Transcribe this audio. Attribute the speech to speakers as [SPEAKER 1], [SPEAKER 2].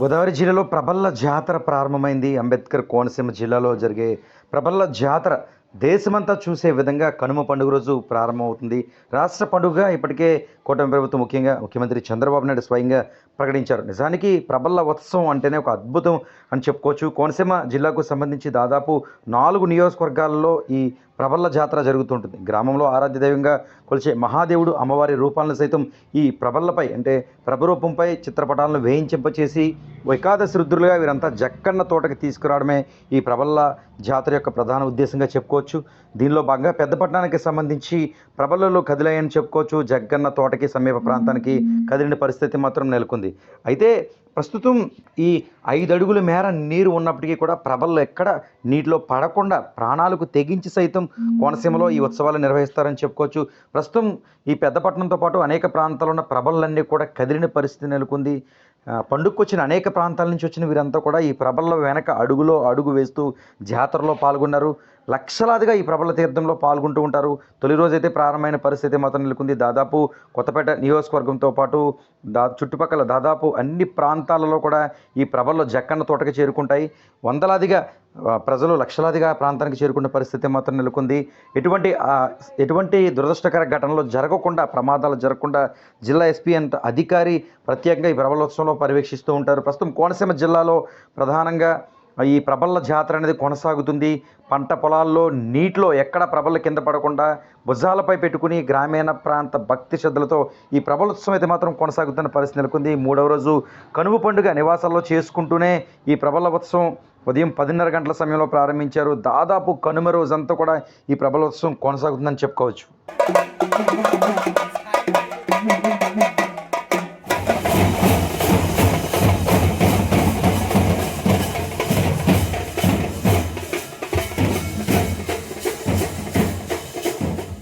[SPEAKER 1] గోదావరి జిల్లాలో ప్రబల్ల జాతర ప్రారంభమైంది. అంబేద్కర్ కోనసీమ జిల్లాలో జరిగే ప్రబల్ల జాతర దేశమంతా చూసే విధంగా కనుమ పండుగ రోజు ప్రారంభమవుతుంది. రాష్ట్ర పండుగగా ఇప్పటికే కూటమి ప్రభుత్వం ముఖ్యంగా ముఖ్యమంత్రి చంద్రబాబు నాయుడు స్వయంగా ప్రకటించారు. నిజానికి ప్రబల్ల ఉత్సవం అంటేనే ఒక అద్భుతం అని చెప్పుకోవచ్చు. కోనసీమ జిల్లాకు సంబంధించి దాదాపు 4 నియోజకవర్గాల్లో ఈ ప్రబల్ల జాతర జరుగుతుంటుంది. గ్రామంలో ఆరాధ్య దైవంగా కొలిచే మహాదేవుడు అమ్మవారి రూపాలను సైతం ఈ ప్రబల్లపై అంటే ప్రభరూపంపై చిత్రపటాలను వేయించింపచేసి ఏకాదశి రుద్రులుగా వీరంతా జక్కన్న తోటకి తీసుకురావడమే ఈ ప్రబల్ల జాతర యొక్క ప్రధాన ఉద్దేశంగా చెప్పుకోవచ్చు. దీనిలో భాగంగా పెద్దపట్నానికి సంబంధించి ప్రబల్లలు కదిలాయని చెప్పుకోవచ్చు. జగ్గన్న తోటకి సమీప ప్రాంతానికి కదిలిన పరిస్థితి మాత్రం నెలకొంది. అయితే ప్రస్తుతం ఈ 5 అడుగుల మేర నీరు ఉన్నప్పటికీ కూడా ప్రబల్లో ఎక్కడ నీటిలో పడకుండా ప్రాణాలకు తెగించి సైతం కోనసీమలో ఈ ఉత్సవాలు నిర్వహిస్తారని చెప్పుకోవచ్చు. ప్రస్తుతం ఈ పెద్దపట్నంతో పాటు అనేక ప్రాంతాల్లో ఉన్న ప్రబలన్నీ కూడా కదిలిన పరిస్థితి నెలకొంది. పండుగకు వచ్చిన అనేక ప్రాంతాల నుంచి వచ్చిన వీరంతా కూడా ఈ ప్రబల్ల వెనక అడుగులో అడుగు వేస్తూ జాతరలో పాల్గొన్నారు. లక్షలాదిగా ఈ ప్రబల తీర్థంలో పాల్గొంటూ ఉంటారు. తొలి రోజైతే ప్రారంభమైన పరిస్థితి మాత్రం నెలకొంది. దాదాపు కొత్తపేట నియోజకవర్గంతో పాటు చుట్టుపక్కల దాదాపు అన్ని ప్రాంతాలలో కూడా ఈ ప్రబల్లో జక్కన్న తోటకి చేరుకుంటాయి. వందలాదిగా ప్రజలు లక్షలాదిగా ప్రాంతానికి చేరుకున్న పరిస్థితి మాత్రం నెలకొంది. ఎటువంటి దురదృష్టకర ఘటనలు జరగకుండా, ప్రమాదాలు జరగకుండా జిల్లా ఎస్పీ అండ్ అధికారి ప్రత్యేకంగా ఈ ప్రబలోత్సవంలో పర్యవేక్షిస్తూ ఉంటారు. ప్రస్తుతం కోనసీమ జిల్లాలో ప్రధానంగా ఈ ప్రబల్ల జాతర అనేది కొనసాగుతుంది. పంట పొలాల్లో నీటిలో ఎక్కడ ప్రబల్ల కింద పడకుండా భుజాలపై పెట్టుకుని గ్రామీణ ప్రాంత భక్తి శ్రద్ధలతో ఈ ప్రబలోత్సవం అయితే మాత్రం కొనసాగుతున్న పరిస్థితి నెలకొంది. 3వ రోజు కనుమ పండుగ నివాసాల్లో చేసుకుంటూనే ఈ ప్రబల ఉత్సవం ఉదయం 10:30 గంటల సమయంలో ప్రారంభించారు. దాదాపు కనుమ రోజంతా కూడా ఈ ప్రబలోత్సవం కొనసాగుతుందని చెప్పుకోవచ్చు.